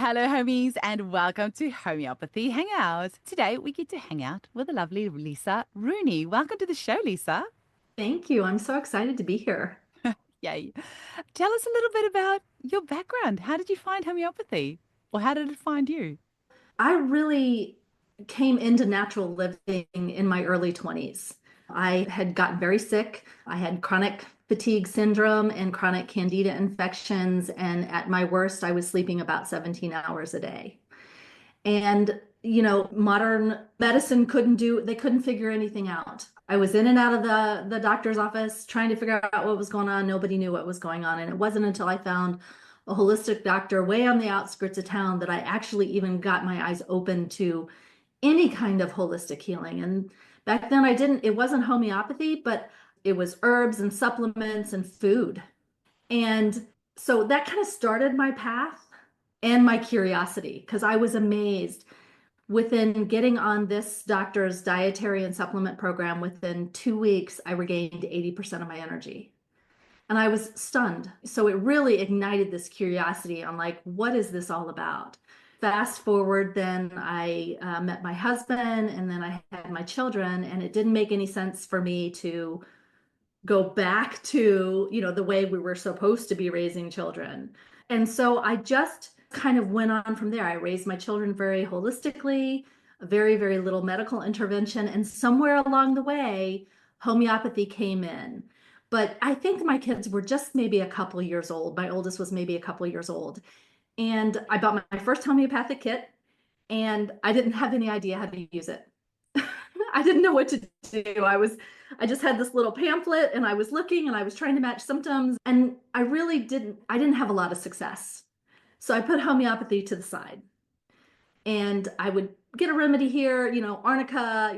Hello, homies, and welcome to Homeopathy Hangout. Today, we get to hang out with the lovely Lisa Rooney. Welcome to the show, Lisa. Thank you. I'm so excited to be here. Yay. Tell us a little bit about your background. How did you find homeopathy? Or how did it find you? I really came into natural living in my early 20s. I had gotten very sick. I had chronic fatigue syndrome and chronic candida infections. And at my worst, I was sleeping about 17 hours a day. And, modern medicine they couldn't figure anything out. I was in and out of the doctor's office trying to figure out what was going on. Nobody knew what was going on. And it wasn't until I found a holistic doctor way on the outskirts of town that I actually even got my eyes open to any kind of holistic healing. And back then it wasn't homeopathy, but it was herbs and supplements and food. And so that kind of started my path and my curiosity because I was amazed within getting on this doctor's dietary and supplement program. Within 2 weeks, I regained 80% of my energy. And I was stunned. So it really ignited this curiosity on like, what is this all about? Fast forward, then I met my husband and then I had my children, and it didn't make any sense for me to go back to, the way we were supposed to be raising children. And so I just kind of went on from there. I raised my children very holistically, very, very little medical intervention. And somewhere along the way, homeopathy came in. But I think my kids were just maybe a couple years old. My oldest was maybe a couple years old. And I bought my first homeopathic kit, and I didn't have any idea how to use it. I didn't know what to do. I just had this little pamphlet and I was looking and I was trying to match symptoms, and I didn't have a lot of success. So I put homeopathy to the side, and I would get a remedy here, arnica,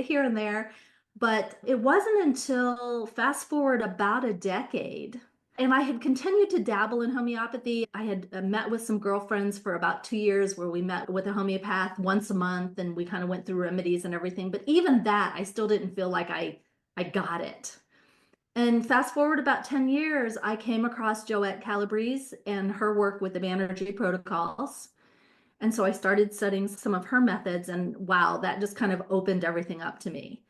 here and there. But it wasn't until fast forward about a decade, and I had continued to dabble in homeopathy. I had met with some girlfriends for about 2 years where we met with a homeopath once a month and we kind of went through remedies and everything. But even that, I still didn't feel like I got it. And fast forward about 10 years, I came across Joette Calabrese and her work with the Banerjee protocols. And so I started studying some of her methods, and wow, that just kind of opened everything up to me.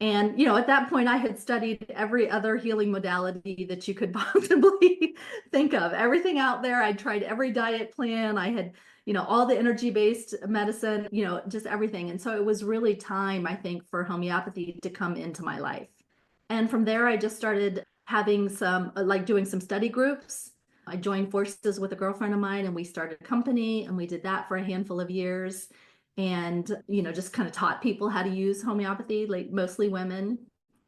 And, at that point, I had studied every other healing modality that you could possibly think of. Everything out there. I'd tried every diet plan. I had, all the energy-based medicine, just everything. And so it was really time, I think, for homeopathy to come into my life. And from there, I just started having like doing some study groups. I joined forces with a girlfriend of mine and we started a company, and we did that for a handful of years. And, just kind of taught people how to use homeopathy, like mostly women.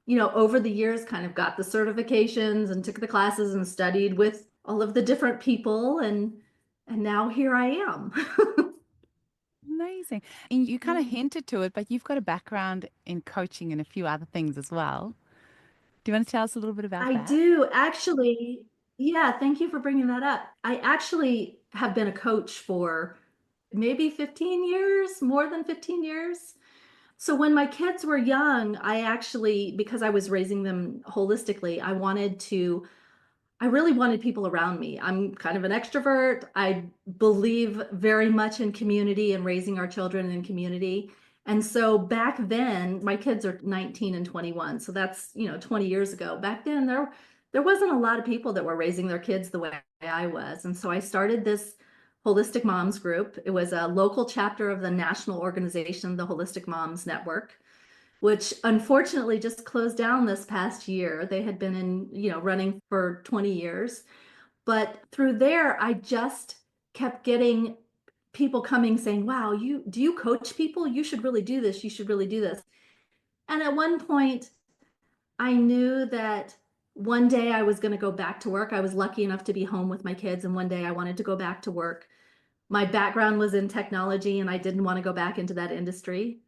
Over the years, kind of got the certifications and took the classes and studied with all of the different people. And now here I am. Amazing. And you kind of hinted to it, but you've got a background in coaching and a few other things as well. Do you want to tell us a little bit about I that? do actually. Yeah, thank you for bringing that up. I actually have been a coach for maybe 15 years, more than 15 years. So when my kids were young, I actually, because I was raising them holistically, I really wanted people around me. I'm kind of an extrovert. I believe very much in community and raising our children in community. And so back then, my kids are 19 and 21. So that's, 20 years ago. Back then, there wasn't a lot of people that were raising their kids the way I was. And so I started this Holistic Moms group. It was a local chapter of the national organization, the Holistic Moms Network, which unfortunately just closed down this past year. They had been running for 20 years. But through there, I just kept getting people coming saying, wow, do you coach people? You should really do this. You should really do this. And at one point, I knew that one day I was going to go back to work. I was lucky enough to be home with my kids, and one day I wanted to go back to work. My background was in technology, and I didn't want to go back into that industry.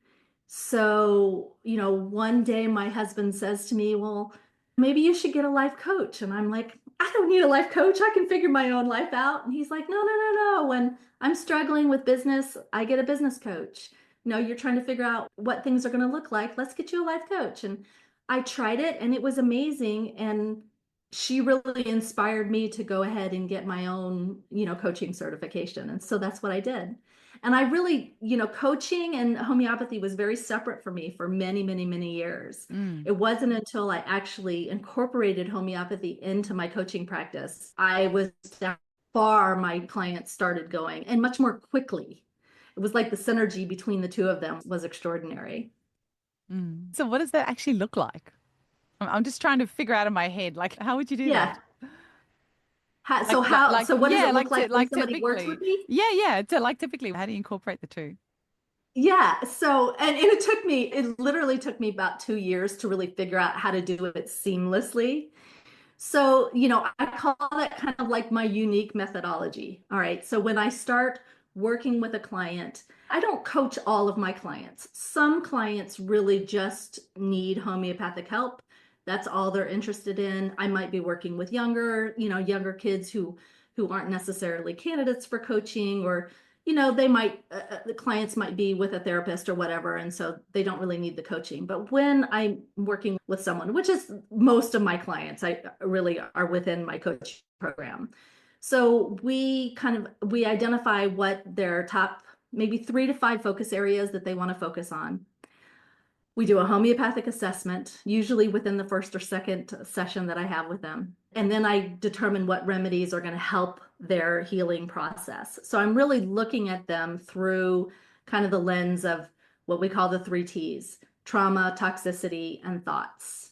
So, one day my husband says to me, well, maybe you should get a life coach. And I'm like, I don't need a life coach. I can figure my own life out. And he's like, no, no, no, no. When I'm struggling with business, I get a business coach. You're trying to figure out what things are going to look like. Let's get you a life coach. And I tried it and it was amazing. And she really inspired me to go ahead and get my own, coaching certification. And so that's what I did. And I really, coaching and homeopathy was very separate for me for many, many, many years. Mm. It wasn't until I actually incorporated homeopathy into my coaching practice, I was how far my clients started going and much more quickly. It was like the synergy between the two of them was extraordinary. Mm. So what does that actually look like? I'm just trying to figure out in my head, like, how would you do that? Yeah. So what does Yeah, it look like when like somebody works with typically. me? Yeah, yeah. So like typically, how do you incorporate the two? Yeah, so and it literally took me about 2 years to really figure out how to do it seamlessly. So, I call that kind of like my unique methodology. All right. So when I start working with a client, I don't coach all of my clients. Some clients really just need homeopathic help. That's all they're interested in. I might be working with younger kids who aren't necessarily candidates for coaching, or the clients might be with a therapist or whatever, and so they don't really need the coaching. But when I'm working with someone, which is most of my clients, I really are within my coaching program. So we identify what their top maybe 3 to 5 focus areas that they want to focus on. We do a homeopathic assessment, usually within the first or second session that I have with them. And then I determine what remedies are going to help their healing process. So I'm really looking at them through kind of the lens of what we call the 3 T's: trauma, toxicity, and thoughts.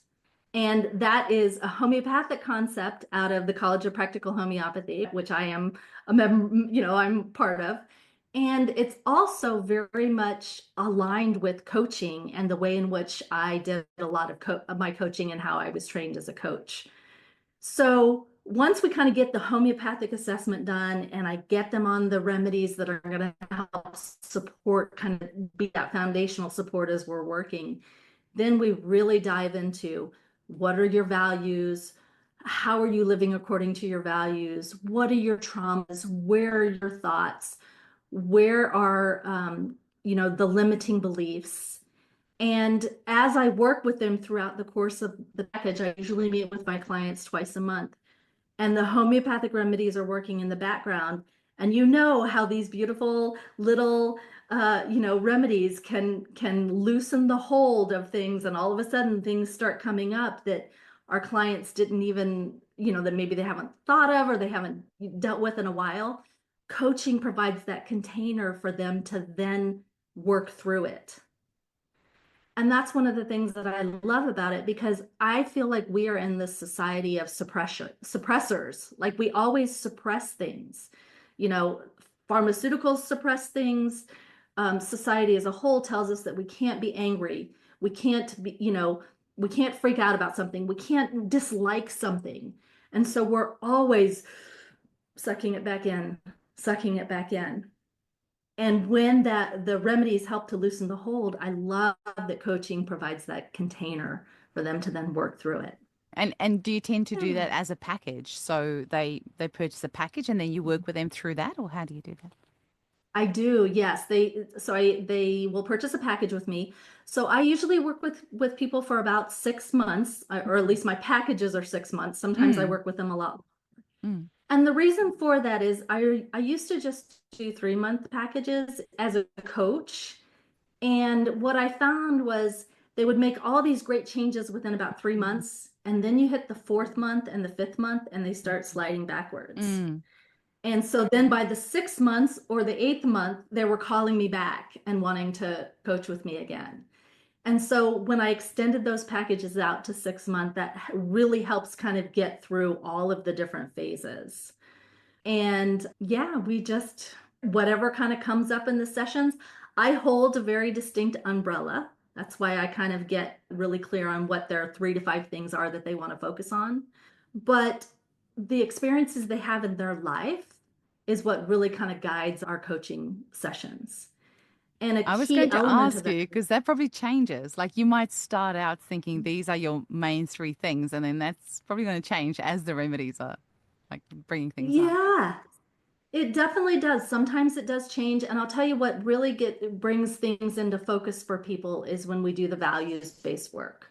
And that is a homeopathic concept out of the College of Practical Homeopathy, which I am a member, I'm part of. And it's also very much aligned with coaching and the way in which I did a lot of my coaching and how I was trained as a coach. So once we kind of get the homeopathic assessment done and I get them on the remedies that are going to help support, kind of be that foundational support as we're working, then we really dive into what are your values? How are you living according to your values? What are your traumas? Where are your thoughts? Where are, the limiting beliefs? And as I work with them throughout the course of the package, I usually meet with my clients twice a month, and the homeopathic remedies are working in the background. And you know how these beautiful little remedies can loosen the hold of things, and all of a sudden things start coming up that our clients didn't even, that maybe they haven't thought of or they haven't dealt with in a while. Coaching provides that container for them to then work through it. And that's one of the things that I love about it, because I feel like we are in this society of suppressors. Like we always suppress things. You know, Pharmaceuticals suppress things. Society as a whole tells us that we can't be angry. We can't freak out about something. We can't dislike something. And so we're always sucking it back in, sucking it back in. And when the remedies help to loosen the hold, I love that coaching provides that container for them to then work through it. And do you tend to do that as a package? So they purchase a package and then you work with them through that, or how do you do that? I do, yes. They will purchase a package with me. So I usually work with people for about 6 months, or at least my packages are 6 months. Sometimes I Mm, work with them a lot. mm. And the reason for that is I used to just do 3 month packages as a coach. And what I found was they would make all these great changes within about 3 months. And then you hit the fourth month and the fifth month, and they start sliding backwards. Mm. And so then by the 6 months or the eighth month, they were calling me back and wanting to coach with me again. And so when I extended those packages out to 6 months, that really helps kind of get through all of the different phases. And yeah, whatever kind of comes up in the sessions, I hold a very distinct umbrella. That's why I kind of get really clear on what their 3 to 5 things are that they want to focus on. But the experiences they have in their life is what really kind of guides our coaching sessions. And a I was key going to element of ask that, you because that probably changes. Like you might start out thinking these are your main three things, and then that's probably going to change as the remedies are like bringing things up. yeah, it definitely does. Sometimes it does change. And I'll tell you what really brings things into focus for people is when we do the values-based work.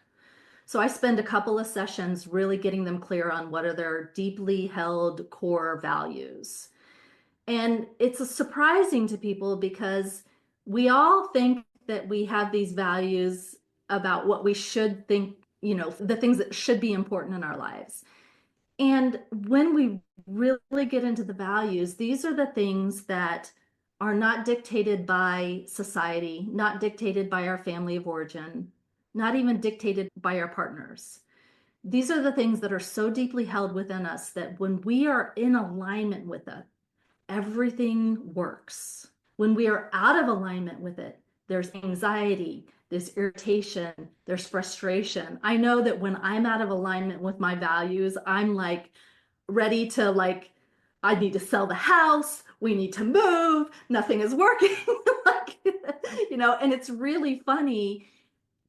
So I spend a couple of sessions really getting them clear on what are their deeply held core values. And it's surprising to people because we all think that we have these values about what we should think, the things that should be important in our lives. And when we really get into the values, these are the things that are not dictated by society, not dictated by our family of origin, not even dictated by our partners. These are the things that are so deeply held within us that when we are in alignment with it, everything works. When we are out of alignment with it, there's anxiety, there's irritation, there's frustration. I know that when I'm out of alignment with my values, I'm like ready to I need to sell the house, we need to move, nothing is working. like, and it's really funny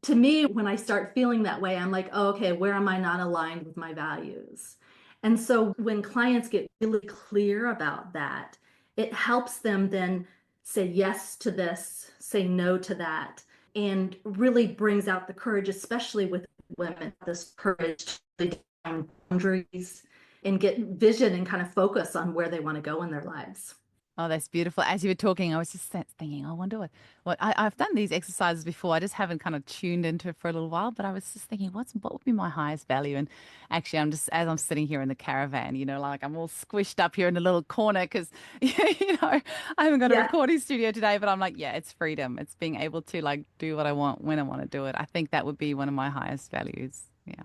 to me, when I start feeling that way, I'm like, oh, okay, where am I not aligned with my values? And so when clients get really clear about that, it helps them then say yes to this, say no to that, and really brings out the courage, especially with women, this courage to define boundaries and get vision and kind of focus on where they want to go in their lives. Oh, that's beautiful. As you were talking, I was just thinking, I wonder I've done these exercises before. I just haven't kind of tuned into it for a little while, but I was just thinking, what would be my highest value? And actually, as I'm sitting here in the caravan, like I'm all squished up here in a little corner because, I haven't got a Yeah. recording studio today, but I'm like, yeah, it's freedom. It's being able to like do what I want when I want to do it. I think that would be one of my highest values. Yeah.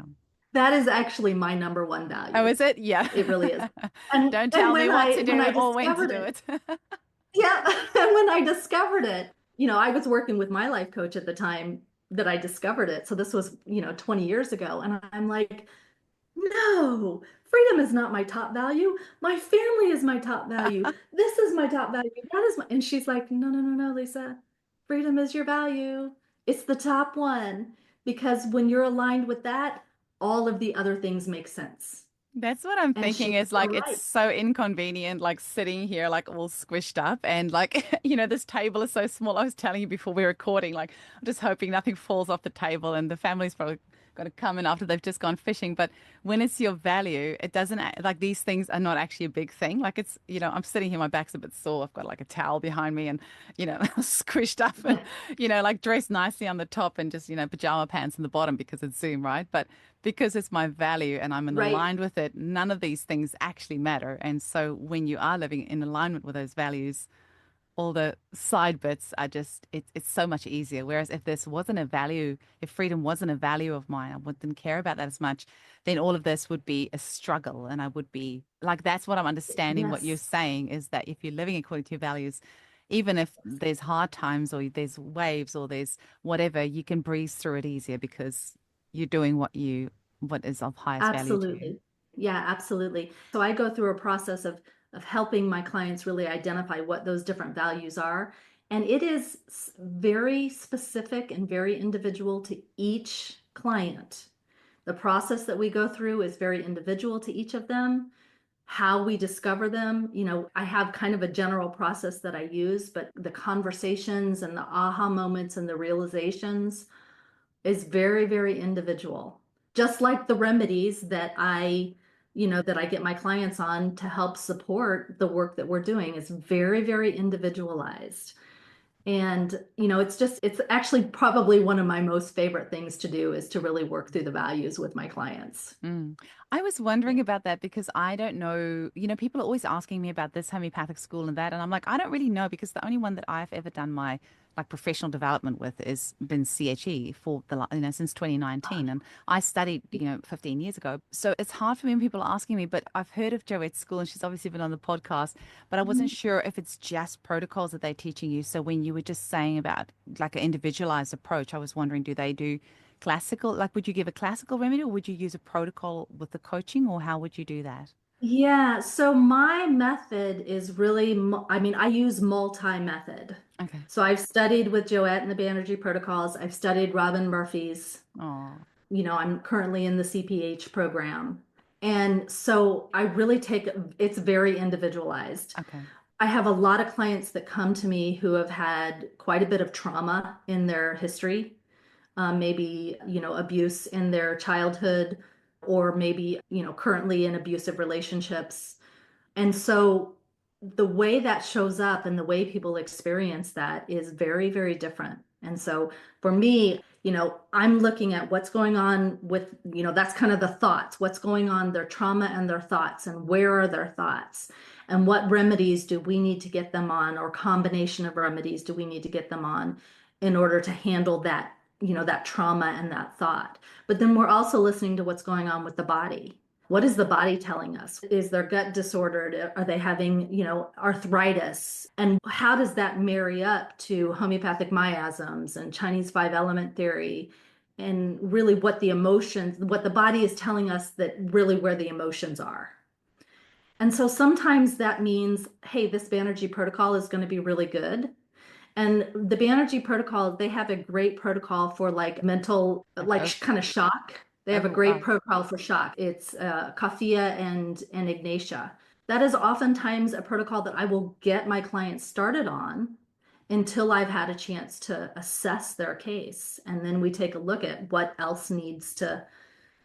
That is actually my number one Oh, value. is it? Yeah. It really is. And Don't and tell me when what I to when do I or when to discovered do it, it. yeah, and when I discovered it, I was working with my life coach at the time that I discovered it. So this was, 20 years ago. And I'm like, no, freedom is not my top value. My family is my top value. This is my top value. That is my, and she's like, no, no, no, no, Lisa, freedom is your value. It's the top one. Because when you're aligned with that, all of the other things make sense. That's what I'm And she thinking was is so like it's right. so inconvenient, like sitting here like all squished up and like this table is so small. I was telling you before we were recording, like I'm just hoping nothing falls off the table and the family's probably going to come in after they've just gone fishing. But when it's your value, it doesn't like these things are not actually a big thing. Like it's, I'm sitting here, my back's a bit sore. I've got like a towel behind me and, squished up and, like dressed nicely on the top and just, pajama pants on the bottom because it's Zoom, right? But because it's my value and I'm in Right. aligned with it, none of these things actually matter. And so when you are living in alignment with those values, all the side bits are just it's so much easier. Whereas if this wasn't a value, if freedom wasn't a value of mine, I wouldn't care about that as much, then all of this would be a struggle. And I would be like, that's what I'm understanding. What you're Yes. saying is that if you're living according to your values, even if there's hard times or there's waves or there's whatever, you can breeze through it easier because you're doing what is of highest value to you. Absolutely. Yeah, absolutely. So I go through a process of helping my clients really identify what those different values are. And it is very specific and very individual to each client. The process that we go through is very individual to each of them. How we discover them, I have kind of a general process that I use, but the conversations and the aha moments and the realizations is very, very individual. Just like the remedies that I get my clients on to help support the work that we're doing is very, very individualized. And, it's actually probably one of my most favorite things to do is to really work through the values with my clients. Mm. I was wondering Yeah. about that because I don't know, people are always asking me about this homeopathic school and that, and I'm like, I don't really know because the only one that I've ever done my like professional development with is been CHE for since 2019, and I studied 15 years ago, so it's hard for me when people are asking me. But I've heard of Joette's school, and she's obviously been on the podcast, but I wasn't sure if it's just protocols that they're teaching you. So when you were just saying about like an individualized approach, I was wondering, do they do classical, like would you give a classical remedy or would you use a protocol with the coaching or how would you do that? Yeah, so my method is really, I use multi-method. Okay. So I've studied with Joette and the Banerjee protocols. I've studied Robin Murphy's. Oh, I'm currently in the CPH program. And so I really it's very individualized. okay. I have a lot of clients that come to me who have had quite a bit of trauma in their history. maybe, abuse in their childhood, or maybe, currently in abusive relationships. And so the way that shows up and the way people experience that is very, very different. And so for me, I'm looking at what's going on with, that's kind of the thoughts, what's going on, their trauma and their thoughts, and where are their thoughts, and what remedies do we need to get them on, or combination of remedies do we need to get them on in order to handle that, that trauma and that thought. But then we're also listening to what's going on with the body. What is the body telling us? Is their gut disordered? Are they having, arthritis? And how does that marry up to homeopathic miasms and Chinese five element theory? And really what the emotions, what the body is telling us, that really where the emotions are. And so sometimes that means, hey, this Banerjee protocol is going to be really good. And the Banerjee protocol, they have a great protocol for like mental, Like like kind of shock. They have a great right. protocol for shock. It's Kafia and Ignatia. That is oftentimes a protocol that I will get my clients started on until I've had a chance to assess their case. And then we take a look at what else needs to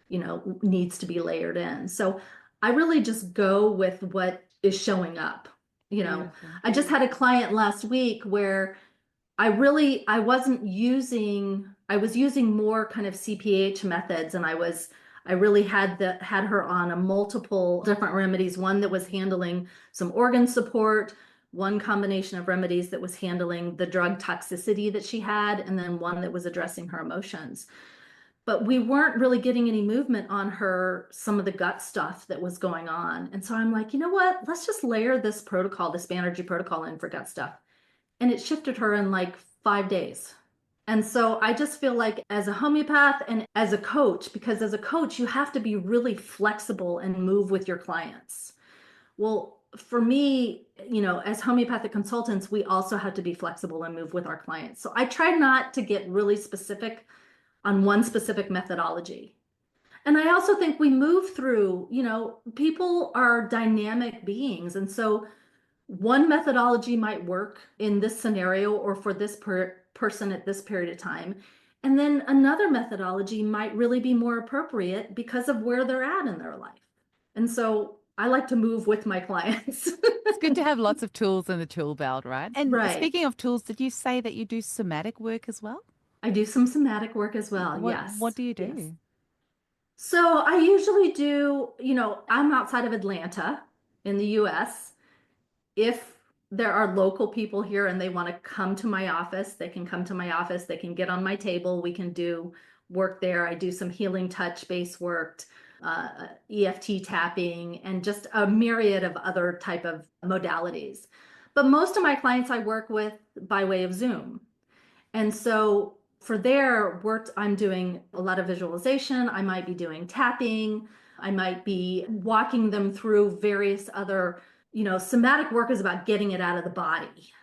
be layered in. So I really just go with what is showing up. Beautiful. I just had a client last week where I was using more kind of CPH methods, and I really had her on a multiple different remedies, one that was handling some organ support, one combination of remedies that was handling the drug toxicity that she had, and then one that was addressing her emotions. But we weren't really getting any movement on her, some of the gut stuff that was going on. And so I'm like, you know what? Let's just layer this protocol, this Banerjee protocol, in for gut stuff. And it shifted her in like 5 days. And so I just feel like as a homeopath and as a coach, because as a coach, you have to be really flexible and move with your clients. Well, for me, as homeopathic consultants, we also have to be flexible and move with our clients. So I try not to get really specific on one specific methodology. And I also think we move through, people are dynamic beings. And so one methodology might work in this scenario or for this person at this period of time. And then another methodology might really be more appropriate because of where they're at in their life. And so I like to move with my clients. It's good to have lots of tools in the tool belt, right? And Right. speaking of tools, did you say that you do somatic work as well? I do some somatic work as well. What Yes. do you Yes. do? So I usually do, I'm outside of Atlanta in the US. If there are local people here and they want to come to my office, they can come to my office. They can get on my table. We can do work there. I do some healing touch based work, EFT tapping, and just a myriad of other type of modalities. But most of my clients I work with by way of Zoom. And so for their work, I'm doing a lot of visualization. I might be doing tapping. I might be walking them through various other, somatic work is about getting it out of the body,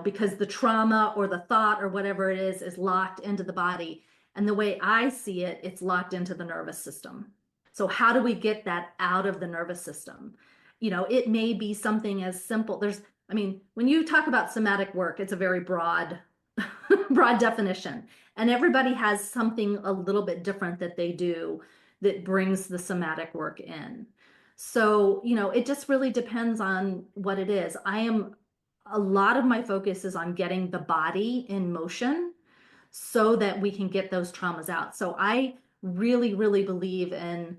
because the trauma or the thought or whatever it is locked into the body. And the way I see it, it's locked into the nervous system. So how do we get that out of the nervous system? It may be something as simple. When you talk about somatic work, it's a very broad broad definition. And everybody has something a little bit different that they do that brings the somatic work in. So, it just really depends on what it is. A lot of my focus is on getting the body in motion so that we can get those traumas out. So I really, really believe in,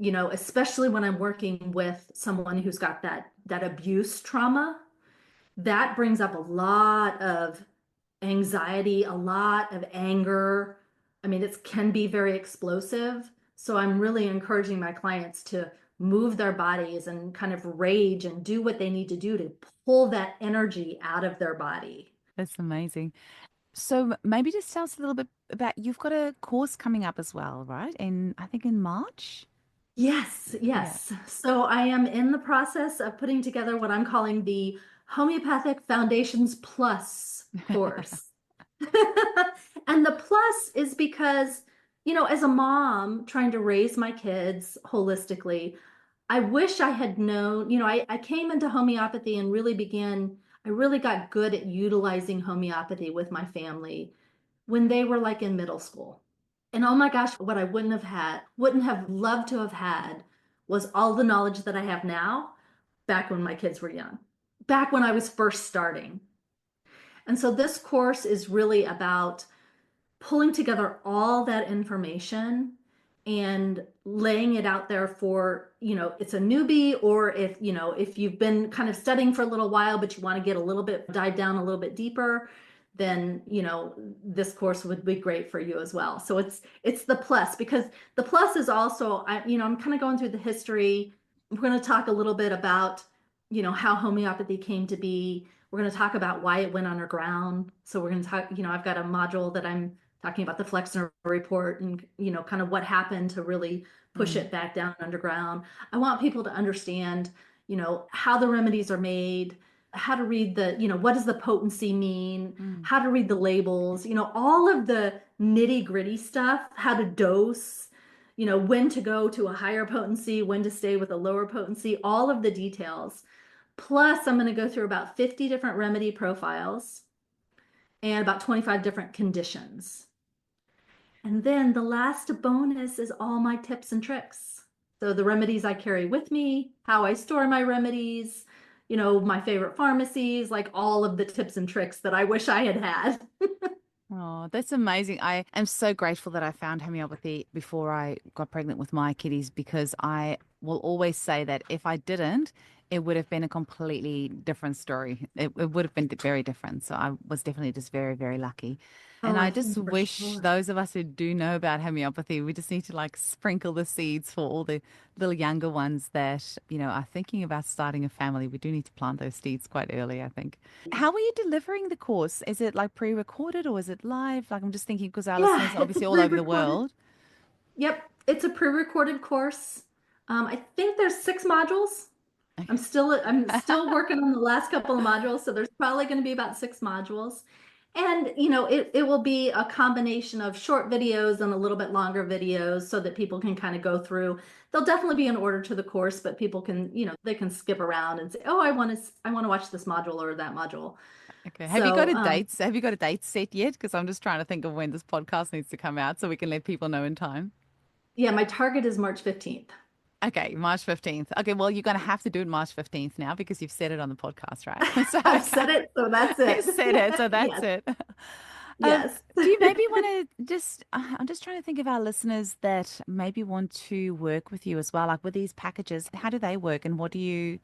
especially when I'm working with someone who's got that abuse trauma, that brings up a lot of anxiety, a lot of anger. It can be very explosive. So I'm really encouraging my clients to move their bodies and kind of rage and do what they need to do to pull that energy out of their body. That's amazing. So maybe just tell us a little bit about you've got a course coming up as well, right? In I think in March. Yes, Yeah. yes. So I am in the process of putting together what I'm calling the Homeopathic Foundations Plus course. And the plus is because, as a mom trying to raise my kids holistically, I wish I had known, I came into homeopathy and I really got good at utilizing homeopathy with my family when they were like in middle school. And oh my gosh, what I wouldn't have loved to have had was all the knowledge that I have now back when my kids were young, back when I was first starting. And so this course is really about pulling together all that information and laying it out there for, it's a newbie, or if you've been kind of studying for a little while, but you want to get a little bit, dive down a little bit deeper, then, this course would be great for you as well. So it's the plus, because the plus is also, I'm kind of going through the history. We're going to talk a little bit about, how homeopathy came to be. We're going to talk about why it went underground. So we're going to talk, I've got a module that I'm talking about the Flexner report and, kind of what happened to really push Mm, it back down underground. I want people to understand, how the remedies are made, how to read what does the potency mean, mm. how to read the labels, all of the nitty gritty stuff, how to dose, when to go to a higher potency, when to stay with a lower potency, all of the details. Plus, I'm going to go through about 50 different remedy profiles and about 25 different conditions. And then the last bonus is all my tips and tricks. So the remedies I carry with me, how I store my remedies, my favorite pharmacies, like all of the tips and tricks that I wish I had had. Oh, that's amazing. I am so grateful that I found homeopathy before I got pregnant with my kitties because I will always say that if I didn't, it would have been a completely different story. It would have been very different. So I was definitely just very, very lucky. And Oh, I I just think for wish sure. those of us who do know about homeopathy, we just need to like sprinkle the seeds for all the little younger ones that, are thinking about starting a family. We do need to plant those seeds quite early, I think. How are you delivering the course? Is it like pre-recorded or is it live? Like I'm just thinking because our listeners Yeah, are it's a obviously all over the pre-recorded. world. Yep, it's a pre-recorded course. I think there's 6 modules. I'm still working on the last couple of modules, so there's probably going to be about 6 modules. And it will be a combination of short videos and a little bit longer videos so that people can kind of go through. There'll definitely be an order to the course, but people can, they can skip around and say, "Oh, I want to watch this module or that module." Okay. Have you got So, a date? Have you got a date set yet? Because I'm just trying to think of when this podcast needs to come out so we can let people know in time. yeah, my target is March 15th. Okay, March 15th. Okay, well, you're going to have to do it March 15th now because you've said it on the podcast, right? So, I've said it, so that's you it. said it, so that's Yes, it. yes. Do you maybe want to just, I'm just trying to think of our listeners that maybe want to work with you as well, like with these packages. How do they work and what do you,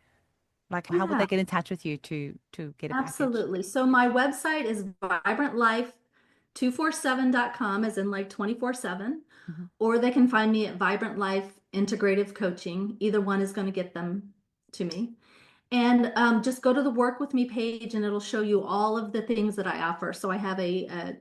like, how would Yeah. they get in touch with you to get a package? Absolutely. So my website is vibrantlife247.com, as in like 24/7, Mhm. or they can find me at Vibrant Life Integrative Coaching. Either one is going to get them to me. And just go to the Work With Me page and it'll show you all of the things that I offer. So I have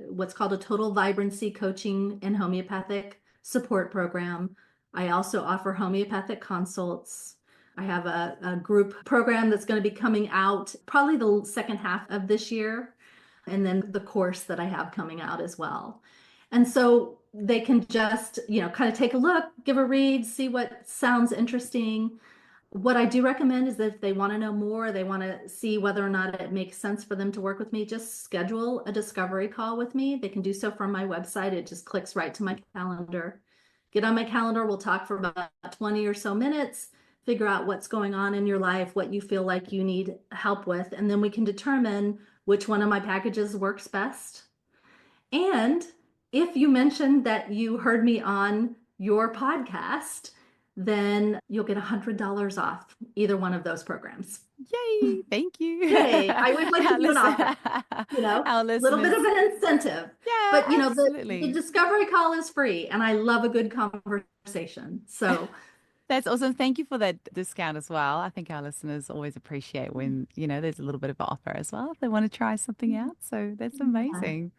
what's called a total vibrancy coaching and homeopathic support program. I also offer homeopathic consults. I have a group program that's going to be coming out probably the second half of this year, and then the course that I have coming out as well. And so they can just, kind of take a look, give a read, see what sounds interesting. What I do recommend is that if they want to know more, they want to see whether or not it makes sense for them to work with me, just schedule a discovery call with me. They can do so from my website. It just clicks right to my calendar. Get on my calendar. We'll talk for about 20 or so minutes, figure out what's going on in your life, what you feel like you need help with, and then we can determine which one of my packages works best. And if you mentioned that you heard me on your podcast, then you'll get $100 off either one of those programs. Yay, thank you. Yay, I would like to Our do an listen, offer, our a little bit of listeners. an incentive. Yeah, But the absolutely. discovery call is free and I love a good conversation. So That's awesome. Thank you for that discount as well. I think our listeners always appreciate when, there's a little bit of an offer as well if they want to try something out. So that's yeah, amazing.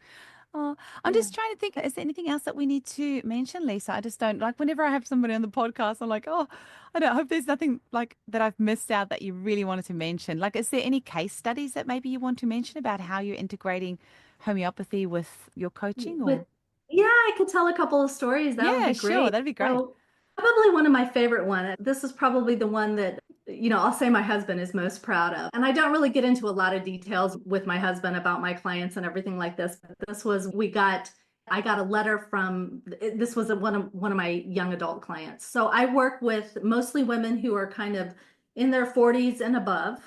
Oh, I'm yeah. just trying to think, is there anything else that we need to mention, Lisa? I just don't like whenever I have somebody on the podcast, I'm like, oh, I don't hope there's nothing like that I've missed out that you really wanted to mention. Like, is there any case studies that maybe you want to mention about how you're integrating homeopathy with your coaching With or? Yeah, I could tell a couple of stories. That would Yeah, be sure. great. That'd be great. So probably one of my favorite one. This is probably the one that I'll say my husband is most proud of. And I don't really get into a lot of details with my husband about my clients and everything like this. But I got a letter from, this was one of my young adult clients. So I work with mostly women who are kind of in their 40s and above.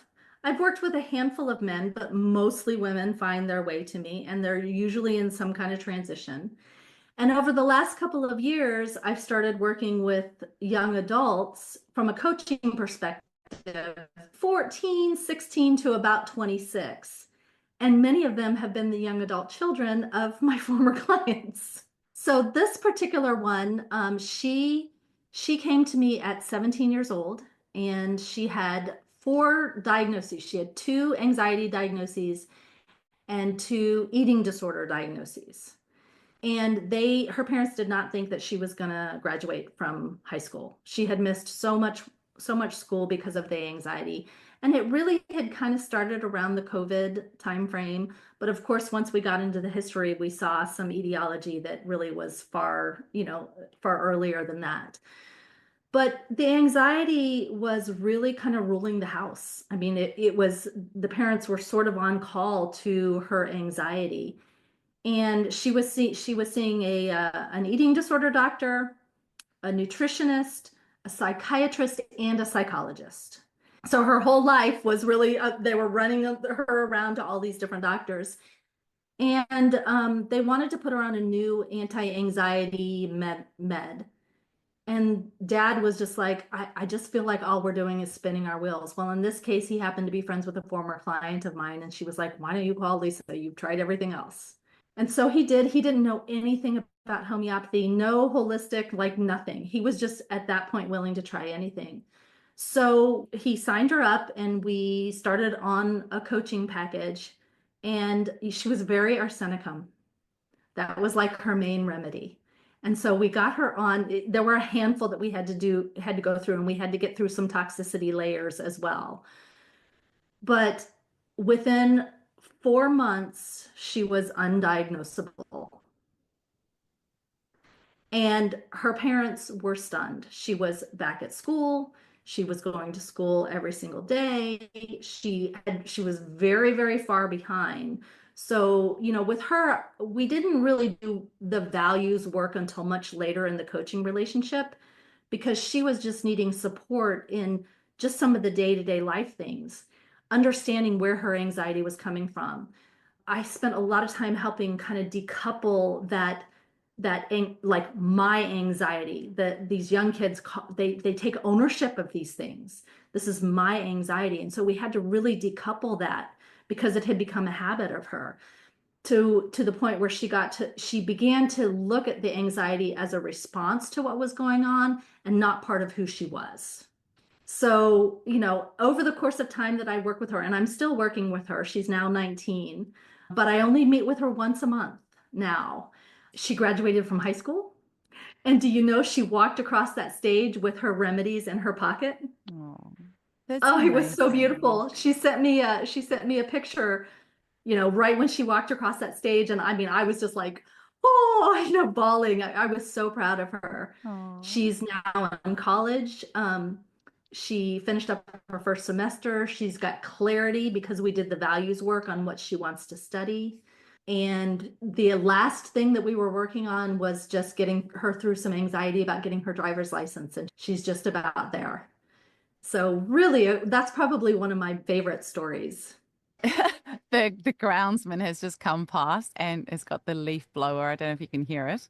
I've worked with a handful of men, but mostly women find their way to me, and they're usually in some kind of transition. And over the last couple of years, I've started working with young adults from a coaching perspective, 14, 16 to about 26. And many of them have been the young adult children of my former clients. So this particular one, she came to me at 17 years old, and she had four diagnoses. She had two anxiety diagnoses and two eating disorder diagnoses. And her parents did not think that she was going to graduate from high school. She had missed so much school because of the anxiety. And it really had kind of started around the COVID timeframe. But of course, once we got into the history, we saw some etaology that really was far earlier than that. But the anxiety was really kind of ruling the house. I mean, it was, the parents were sort of on call to her anxiety. And she was seeing an eating disorder doctor, a nutritionist, a psychiatrist, and a psychologist. So her whole life was really they were running her around to all these different doctors. And they wanted to put her on a new anti-anxiety med. And dad was just like, I just feel like all we're doing is spinning our wheels. Well, in this case, he happened to be friends with a former client of mine. And she was like, why don't you call Lisa? You've tried everything else. And so he did. He didn't know anything about homeopathy, no holistic, like nothing. He was just at that point willing to try anything. So he signed her up and we started on a coaching package. And she was very arsenicum. That was like her main remedy. And so we got her on. There were a handful that we had to go through, and we had to get through some toxicity layers as well. But within 4 months, she was undiagnosable. And her parents were stunned. She was back at school. She was going to school every single day. She was very, very far behind. So, with her, we didn't really do the values work until much later in the coaching relationship because she was just needing support in just some of the day-to-day life things, understanding where her anxiety was coming from. I spent a lot of time helping kind of decouple like my anxiety that these young kids they take ownership of these things. This is my anxiety. And so we had to really decouple that because it had become a habit of her to the point where she began to look at the anxiety as a response to what was going on and not part of who she was. So, over the course of time that I work with her, and I'm still working with her, she's now 19, but I only meet with her once a month now. She graduated from high school. And do you know she walked across that stage with her remedies in her pocket? Oh, that's Oh, it was so amazing. beautiful. She sent me a picture, right when she walked across that stage. And I mean, I was just like, oh, bawling. I was so proud of her. Oh. She's now in college. She finished up her first semester. She's got clarity because we did the values work on what she wants to study. And the last thing that we were working on was just getting her through some anxiety about getting her driver's license. And she's just about there. So really, that's probably one of my favorite stories. The groundsman has just come past and has got the leaf blower. I don't know if you can hear it.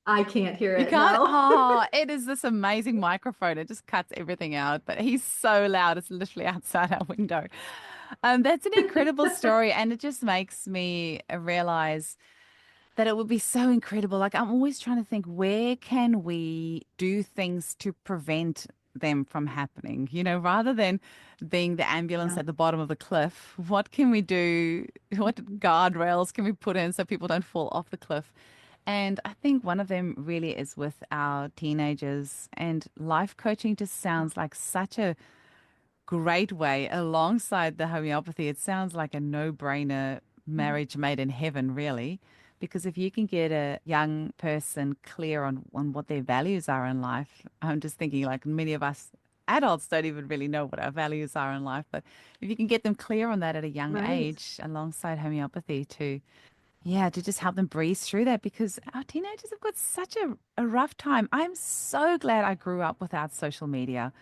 I can't hear You it, can't? no. Oh, it is this amazing microphone. It just cuts everything out, but he's so loud. It's literally outside our window. That's an incredible story, and it just makes me realize that it would be so incredible. Like I'm always trying to think, where can we do things to prevent them from happening? Rather than being the ambulance Yeah. at the bottom of the cliff, what can we do? What guardrails can we put in so people don't fall off the cliff? And I think one of them really is with our teenagers, and life coaching just sounds like such a great way alongside the homeopathy. It sounds like a no-brainer marriage made in heaven, really. Because if you can get a young person clear on what their values are in life, I'm just thinking like many of us adults don't even really know what our values are in life. But if you can get them clear on that at a young Right. age, alongside homeopathy, to yeah, to just help them breeze through that because our teenagers have got such a rough time. I'm so glad I grew up without social media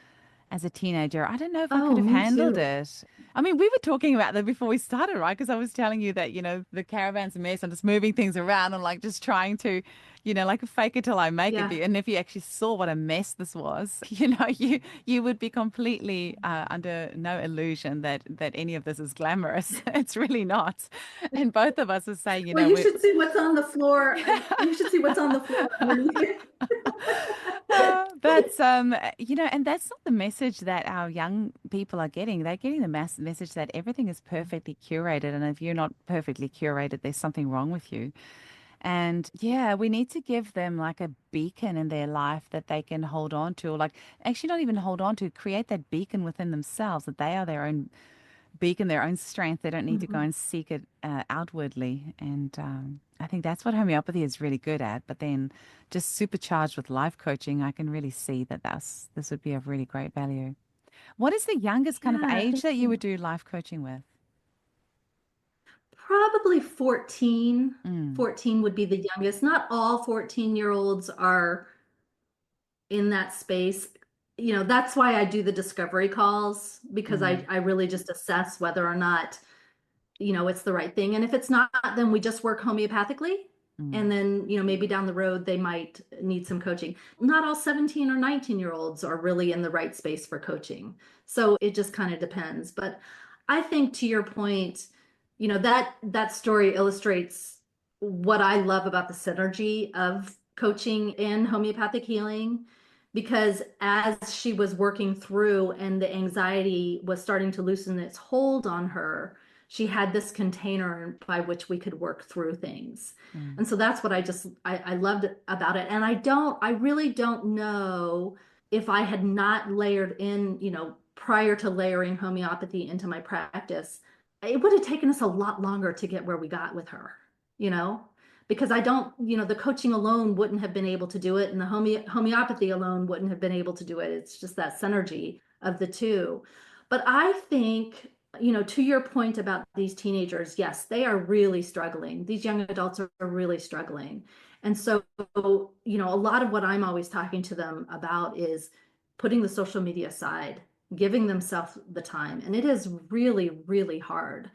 as a teenager. I don't know if I could Oh, have me handled too. it. I mean, we were talking about that before we started, right? Because I was telling you that, the caravan's a mess. I'm just moving things around and like just trying to, like a fake it till I make it. Yeah. And if you actually saw what a mess this was, you would be completely under no illusion that any of this is glamorous. It's really not. And both of us are saying, Well, you we should see what's on the floor. You should see what's on the floor underneath it. But and that's not the message that our young people are getting. They're getting the message that everything is perfectly curated, and if you're not perfectly curated, there's something wrong with you. And yeah, we need to give them like a beacon in their life that they can hold on to, or like actually not even hold on to, create that beacon within themselves that they are their own beacon, their own strength. They don't need to go Mhm. and seek it outwardly. And I think that's what homeopathy is really good at. But then just supercharged with life coaching, I can really see that this would be of really great value. What is the youngest kind of Yeah, age thank that you would you. do life coaching with? Probably 14. Mm, 14 would be the youngest. Not all 14-year-olds are in that space. That's why I do the discovery calls because I, mm, I really just assess whether or not it's the right thing. And if it's not, then we just work homeopathically. And mm, then, maybe down the road, they might need some coaching. Not all 17 or 19-year-olds are really in the right space for coaching. So it just kind of depends. But I think to your point, that story illustrates what I love about the synergy of coaching and homeopathic healing. Because as she was working through and the anxiety was starting to loosen its hold on her, she had this container by which we could work through things. mm, And so that's what I loved about it. And I really don't know if I had not layered in, prior to layering homeopathy into my practice, it would have taken us a lot longer to get where we got with her, you know? Because I don't, the coaching alone wouldn't have been able to do it, and the homeopathy alone wouldn't have been able to do it. It's just that synergy of the two. But I think, to your point about these teenagers, yes, they are really struggling. These young adults are really struggling. And so, a lot of what I'm always talking to them about is putting the social media aside, giving themselves the time. And it is really, really hard.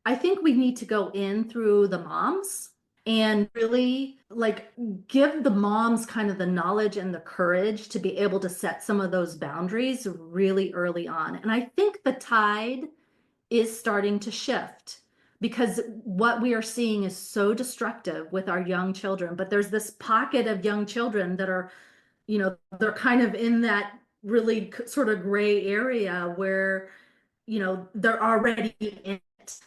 I think we need to go in through the moms and really like give the moms kind of the knowledge and the courage to be able to set some of those boundaries really early on. And I think the tide is starting to shift because what we are seeing is so destructive with our young children. But there's this pocket of young children that are, they're kind of in that really sort of gray area where, they're already in it.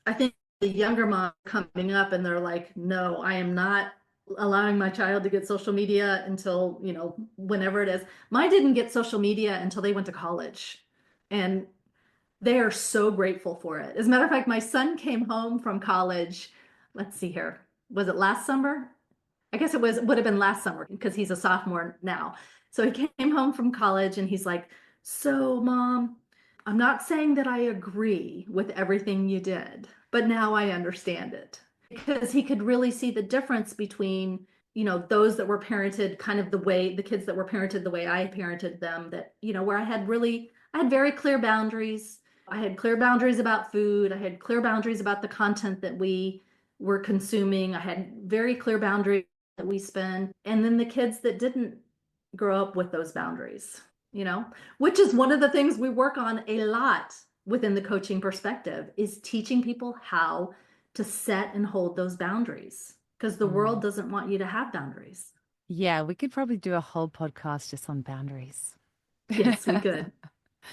I think the younger mom coming up and they're like, no, I am not allowing my child to get social media until, whenever it is. Mine didn't get social media until they went to college. And they are so grateful for it. As a matter of fact, my son came home from college. Let's see here. Was it last summer? I guess would have been last summer because he's a sophomore now. So he came home from college and he's like, "So, Mom, I'm not saying that I agree with everything you did, but now I understand it." Because he could really see the difference between, those that were parented kind of the kids that were parented the way I parented them, that, where I had very clear boundaries. I had clear boundaries about food. I had clear boundaries about the content that we were consuming. I had very clear boundaries that we spend, and then the kids that didn't grow up with those boundaries, which is one of the things we work on a lot within the coaching perspective is teaching people how to set and hold those boundaries because the world mm. doesn't want you to have boundaries. Yeah, we could probably do a whole podcast just on boundaries. Yes, we could.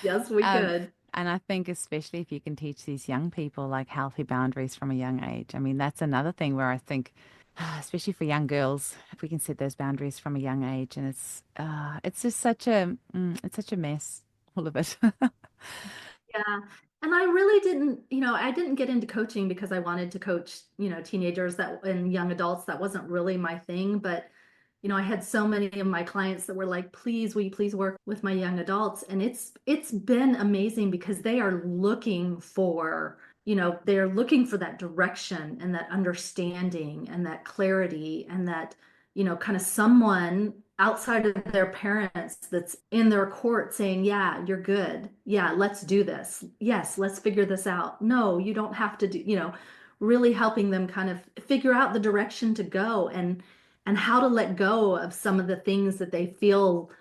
Yes, we Um, could. and I think especially if you can teach these young people like healthy boundaries from a young age. I mean, that's another thing where I think, especially for young girls, if we can set those boundaries from a young age, and it's just it's such a mess, all of it. Yeah. And I really didn't, I didn't get into coaching because I wanted to coach, teenagers and young adults. That wasn't really my thing. But I had so many of my clients that were like, please, will you please work with my young adults? And it's been amazing because they are looking for, they're looking for that direction and that understanding and that clarity and that, kind of someone outside of their parents that's in their court saying, yeah, you're good. Yeah, let's do this. Yes, let's figure this out. No, you don't have to do, really helping them kind of figure out the direction to go and how to let go of some of the things that they feel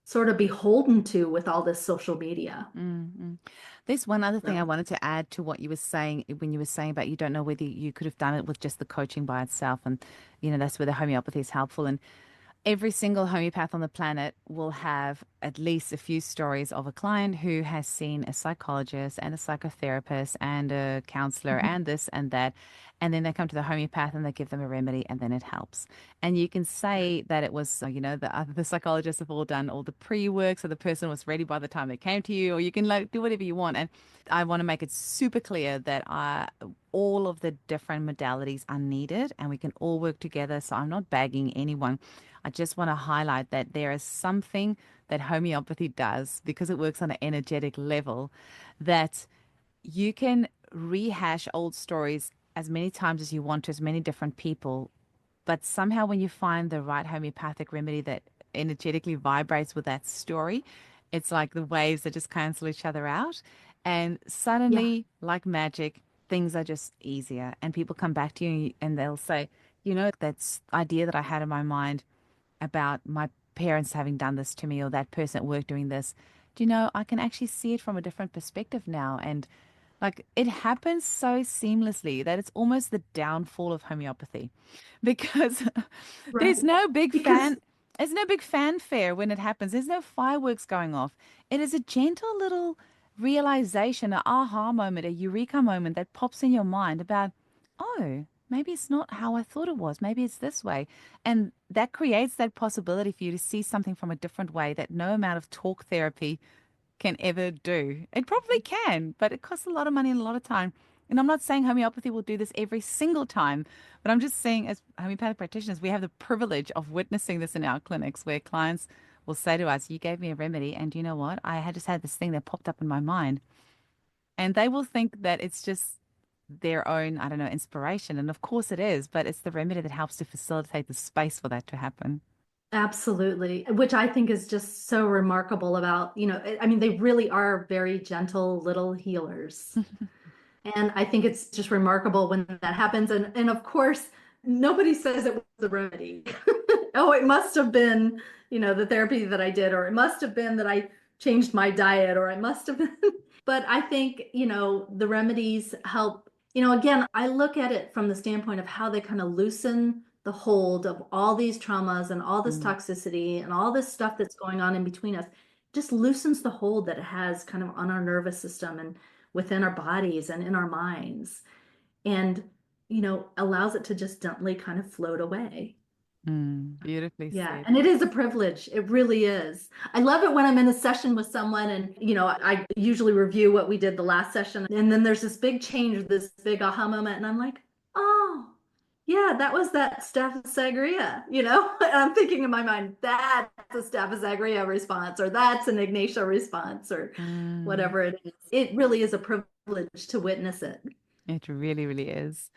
sort of beholden to with all this social media. Mm-hmm. There's one other thing I So, wanted to add to what you were saying when you were saying about you don't know whether you could have done it with just the coaching by itself. And, that's where the homeopathy is helpful. And every single homeopath on the planet will have at least a few stories of a client who has seen a psychologist and a psychotherapist and a counselor mhm. and this and that. And then they come to the homeopath and they give them a remedy and then it helps. And you can say that it was, the psychologists have all done all the pre-work. So the person was ready by the time they came to you, or you can like do whatever you want. And I want to make it super clear that all of the different modalities are needed and we can all work together. So I'm not bagging anyone. I just want to highlight that there is something that homeopathy does because it works on an energetic level that you can rehash old stories as many times as you want to as many different people. But somehow, when you find the right homeopathic remedy that energetically vibrates with that story, it's like the waves that just cancel each other out. And Yeah, suddenly, like magic, things are just easier. And people come back to you and they'll say, that's idea that I had in my mind about my parents having done this to me or that person at work doing this. I can actually see it from a different perspective now. And like it happens so seamlessly that it's almost the downfall of homeopathy because right. there's no big Because, fan. There's no big fanfare when it happens. There's no fireworks going off. It is a gentle little realization, an aha moment, a eureka moment that pops in your mind about, oh, maybe it's not how I thought it was. Maybe it's this way. And that creates that possibility for you to see something from a different way that no amount of talk therapy can ever do. It probably can, but it costs a lot of money and a lot of time. And I'm not saying homeopathy will do this every single time, but I'm just saying, as homeopathic practitioners, we have the privilege of witnessing this in our clinics where clients will say to us, you gave me a remedy, and you know what? I had just had this thing that popped up in my mind. And they will think that it's just their own, I don't know, inspiration. And of course it is, but it's the remedy that helps to facilitate the space for that to happen. absolutely, which I think is just so remarkable about, I mean, they really are very gentle little healers. And I think it's just remarkable when that happens. And of course, nobody says it was the remedy. Oh, it must have been, the therapy that I did, or it must have been that I changed my diet, or it must have been. But I think, the remedies help. Again, I look at it from the standpoint of how they kind of loosen the hold of all these traumas and all this Mm, toxicity and all this stuff that's going on in between us. Just loosens the hold that it has kind of on our nervous system and within our bodies and in our minds, and allows it to just gently kind of float away. beautifully Yeah, said. and it is a privilege. It really is. I love it when I'm in a session with someone and, I usually review what we did the last session. And then there's this big change, this big aha moment. And I'm like, oh, yeah, that was that Staph Sagria, And I'm thinking in my mind, that's a Staph Sagria response, or that's an Ignatia response, or Mm, whatever it is. It really is a privilege to witness it. it really, really is.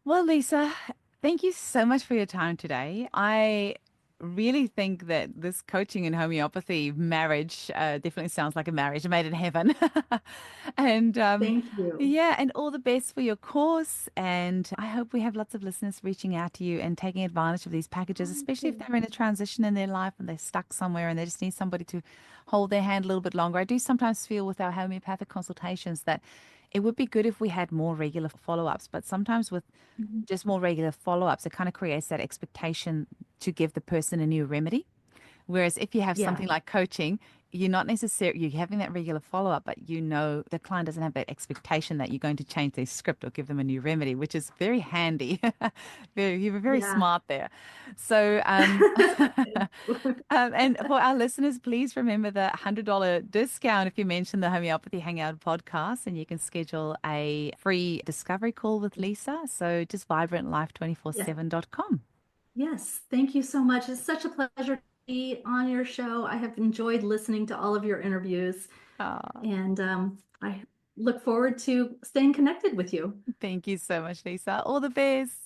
Well, Lisa, thank you so much for your time today. I really think that this coaching and homeopathy marriage definitely sounds like a marriage made in heaven. And Thank you. yeah, and all the best for your course. And I hope we have lots of listeners reaching out to you and taking advantage of these packages, Thank especially if you. they're in a transition in their life and they're stuck somewhere and they just need somebody to hold their hand a little bit longer. I do sometimes feel with our homeopathic consultations that it would be good if we had more regular follow-ups, but sometimes with Mhm. just more regular follow-ups, it kind of creates that expectation to give the person a new remedy. Whereas if you have Yeah. something like coaching, you're not necessarily you're having that regular follow-up, but the client doesn't have that expectation that you're going to change their script or give them a new remedy, which is very handy. You were very Yeah. smart there. So, and for our listeners, please remember the $100 discount if you mention the Homeopathy Hangout podcast, and you can schedule a free discovery call with Lisa. So just Yes. vibrantlife247.com. Yes, thank you so much. It's such a pleasure to be on your show. I have enjoyed listening to all of your interviews, Oh, and I look forward to staying connected with you. thank you so much, Lisa. All the best.